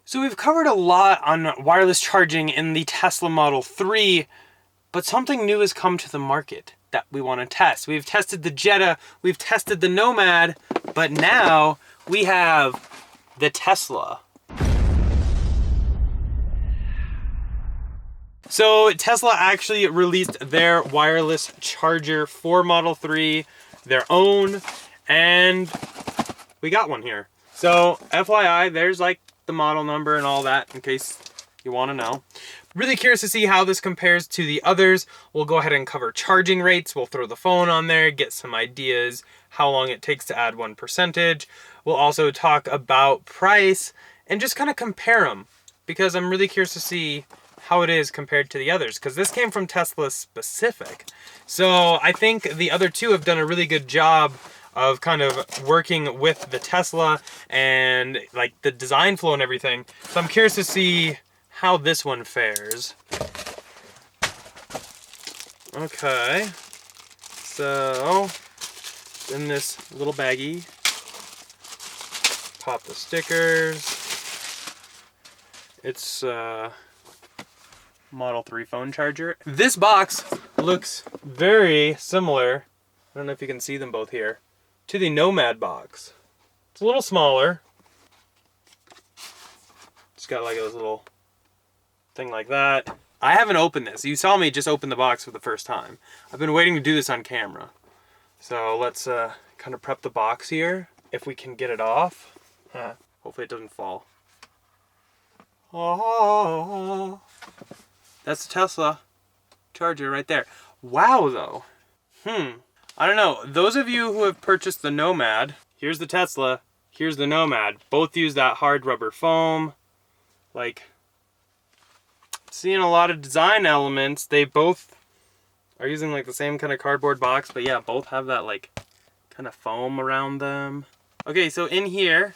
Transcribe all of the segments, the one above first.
So we've covered a lot on wireless charging in the Tesla Model 3, but something new has come to the market that we want to test. We've tested the Jeda, we've tested the Nomad, but now we have the Tesla. So Tesla actually released their wireless charger for Model 3, their own, and we got one here. So FYI, there's like the model number and all that in case you want to know. Really curious to see how this compares to the others. We'll go ahead and cover charging rates. We'll throw the phone on there, get some ideas, how long it takes to add 1%. We'll also talk about price and just kind of compare them because I'm really curious to see how it is compared to the others because this came from Tesla specific. So I think the other two have done a really good job of kind of working with the Tesla and like the design flow and everything. So I'm curious to see how this one fares. Okay, so in this little baggie, pop the stickers. It's Model 3 phone charger. This box looks very similar, I don't know if you can see them both here, to the Nomad box. It's a little smaller. It's got like a little thing like that. I haven't opened this. You saw me just open the box for the first time. I've been waiting to do this on camera. So let's kind of prep the box here, if we can get it off. Hopefully it doesn't fall. Oh, that's the Tesla charger right there. Wow though. I don't know. Those of you who have purchased the Nomad, here's the Tesla, here's the Nomad. Both use that hard rubber foam. Like, seeing a lot of design elements. They both are using like the same kind of cardboard box, but yeah, both have that like kind of foam around them. Okay, so in here,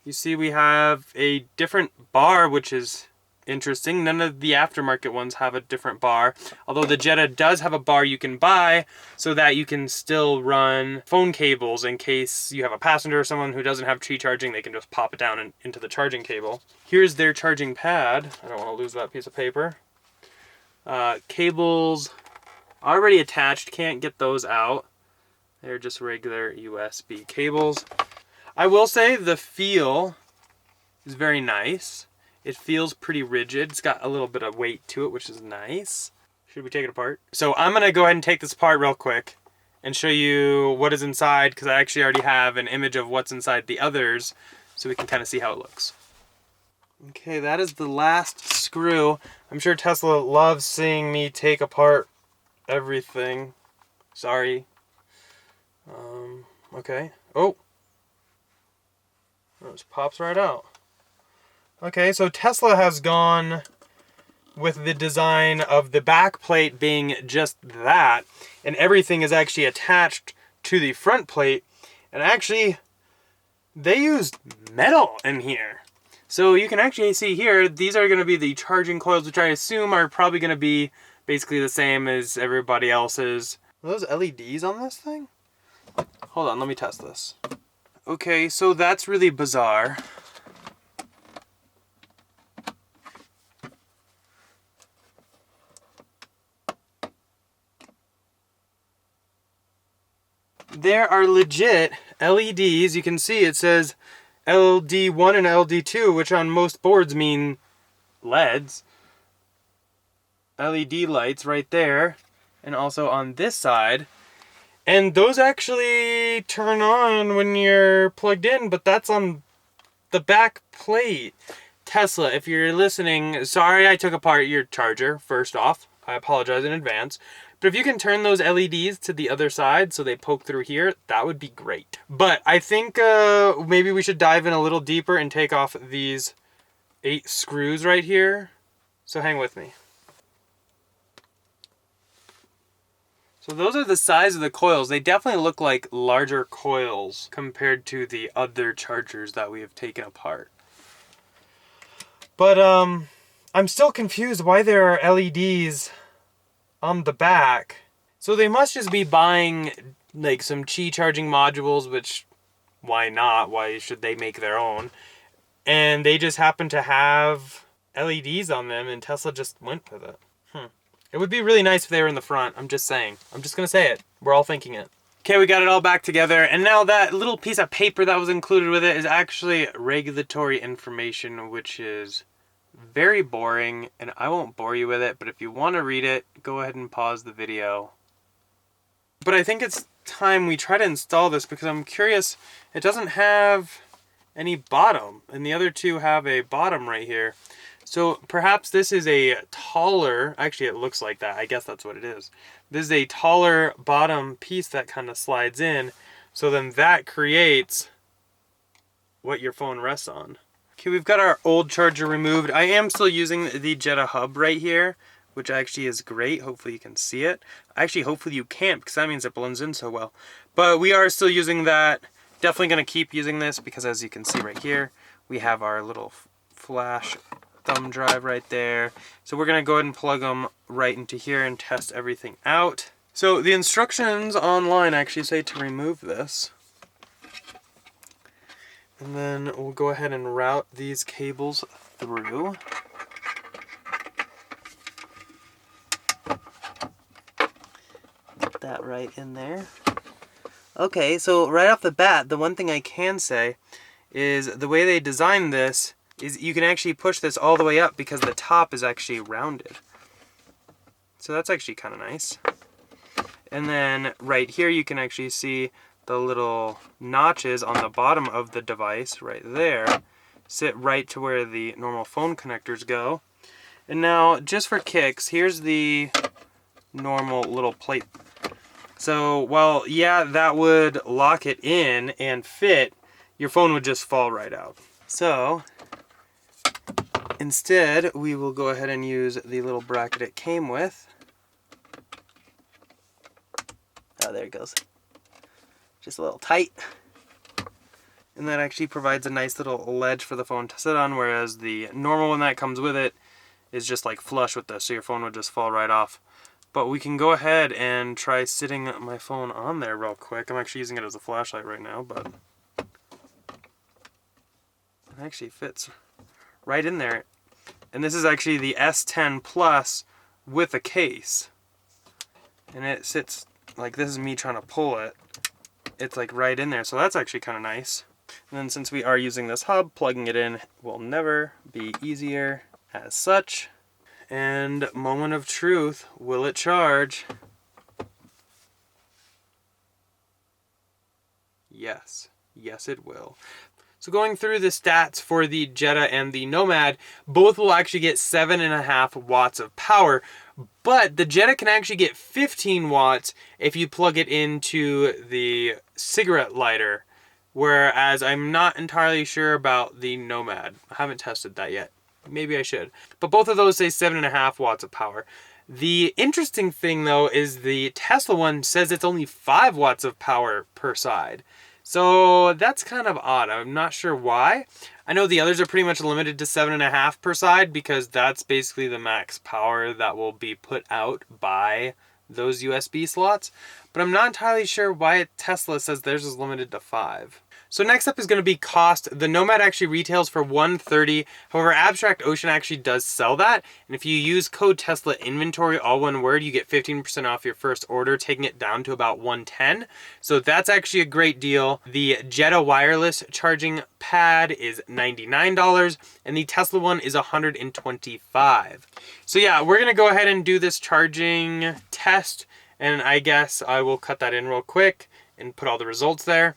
you see we have a different bar, which is interesting. None of the aftermarket ones have a different bar, although the Jeda does have a bar you can buy so that you can still run phone cables in case you have a passenger or someone who doesn't have Qi charging. They can just pop it down into the charging cable. Here's their charging pad. I don't want to lose that piece of paper. Cables already attached, can't get those out. They're just regular USB cables. I will say the feel is very nice. It feels pretty rigid. It's got a little bit of weight to it, which is nice. Should we take it apart? So I'm gonna go ahead and take this apart real quick and show you what is inside, because I actually already have an image of what's inside the others, so we can kind of see how it looks. Okay, that is the last screw. I'm sure Tesla loves seeing me take apart everything. Sorry. Okay. Oh, it just pops right out. Okay, so Tesla has gone with the design of the back plate being just that, and everything is actually attached to the front plate, and actually they used metal in here. So you can actually see here, these are going to be the charging coils, which I assume are probably going to be basically the same as everybody else's. Are those LEDs on this thing? Hold on, let me test this. Okay, so that's really bizarre. There are legit LEDs. You can see it says LD1 and LD2, which on most boards mean LEDs. LED lights right there, and also on this side. And those actually turn on when you're plugged in, but that's on the back plate. Tesla, if you're listening, sorry I took apart your charger, first off. I apologize in advance. But if you can turn those LEDs to the other side so they poke through here, that would be great. But I think maybe we should dive in a little deeper and take off these 8 screws right here. So hang with me. So those are the size of the coils. They definitely look like larger coils compared to the other chargers that we have taken apart. But I'm still confused why there are LEDs on the back. So they must just be buying like some Qi charging modules, which why not? Why should they make their own? and they just happen to have LEDs on them, and Tesla just went with it. It would be really nice if they were in the front. I'm just saying. I'm just gonna say it. We're all thinking it. Okay, we got it all back together, and now that little piece of paper that was included with it is actually regulatory information, which is very boring, and I won't bore you with it, but if you want to read it, go ahead and pause the video. But I think it's time we try to install this because I'm curious. It doesn't have any bottom, and the other two have a bottom right here. So perhaps this is a taller, actually it looks like that, I guess that's what it is. This is a taller bottom piece that kind of slides in, so then that creates what your phone rests on. Okay, we've got our old charger removed. I am still using the Jeda hub right here, which actually is great. Hopefully you can see it. Actually, hopefully you can't, because that means it blends in so well. But we are still using that. Definitely going to keep using this, because as you can see right here, we have our little flash thumb drive right there. So we're going to go ahead and plug them right into here and test everything out. So the instructions online actually say to remove this. And then we'll go ahead and route these cables through. Get that right in there. Okay, so right off the bat, the one thing I can say is the way they designed this is you can actually push this all the way up because the top is actually rounded. So that's actually kind of nice. And then right here you can actually see the little notches on the bottom of the device right there sit right to where the normal phone connectors go. And now just for kicks, here's the normal little plate. So while yeah, that would lock it in and fit, your phone would just fall right out. So instead, we will go ahead and use the little bracket it came with. Oh, there it goes. Just a little tight. And that actually provides a nice little ledge for the phone to sit on, whereas the normal one that comes with it is just like flush with this, so your phone would just fall right off. But we can go ahead and try sitting my phone on there real quick. I'm actually using it as a flashlight right now, but it actually fits right in there. And this is actually the S10 Plus with a case. And it sits like this is me trying to pull it. It's like right in there, so that's actually kind of nice. And then since we are using this hub, plugging it in will never be easier as such. And moment of truth, will it charge? Yes, yes it will. So going through the stats for the Jeda and the Nomad, both will actually get 7.5 watts of power, but the Jeda can actually get 15 watts if you plug it into the cigarette lighter, whereas I'm not entirely sure about the Nomad. I haven't tested that yet. Maybe I should. But both of those say 7.5 watts of power. The interesting thing though is the Tesla one says it's only 5 watts of power per side. So that's kind of odd. I'm not sure why. I know the others are pretty much limited to 7.5 per side because that's basically the max power that will be put out by those USB slots. But I'm not entirely sure why Tesla says theirs is limited to 5. So next up is going to be cost. The Nomad actually retails for $130. However, Abstract Ocean actually does sell that. And if you use code Tesla Inventory, all one word, you get 15% off your first order, taking it down to about $110. So that's actually a great deal. The Jeda wireless charging pad is $99, and the Tesla one is $125. So yeah, we're going to go ahead and do this charging test. And I guess I will cut that in real quick and put all the results there.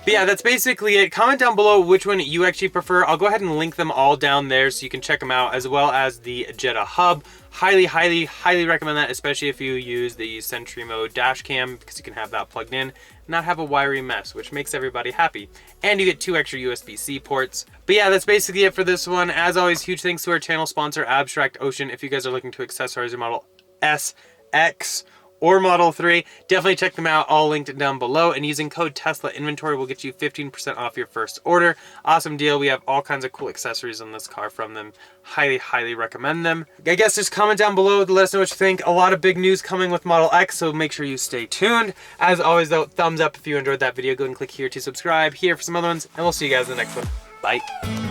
But yeah, that's basically it. Comment down below which one you actually prefer. I'll go ahead and link them all down there so you can check them out, as well as the Jeda hub. Highly, highly, highly recommend that, especially if you use the Sentry Mode dash cam, because you can have that plugged in, not have a wiry mess, which makes everybody happy. And you get 2 extra USB-C ports. But yeah, that's basically it for this one. As always, huge thanks to our channel sponsor, Abstract Ocean. If you guys are looking to accessorize your Model S, X, or Model 3. Definitely check them out, all linked down below. And using code Tesla Inventory will get you 15% off your first order. Awesome deal. We have all kinds of cool accessories on this car from them. Highly, highly recommend them. I guess just comment down below to let us know what you think. A lot of big news coming with Model X, so make sure you stay tuned. As always though, thumbs up if you enjoyed that video. Go and click here to subscribe, here for some other ones, and we'll see you guys in the next one. Bye.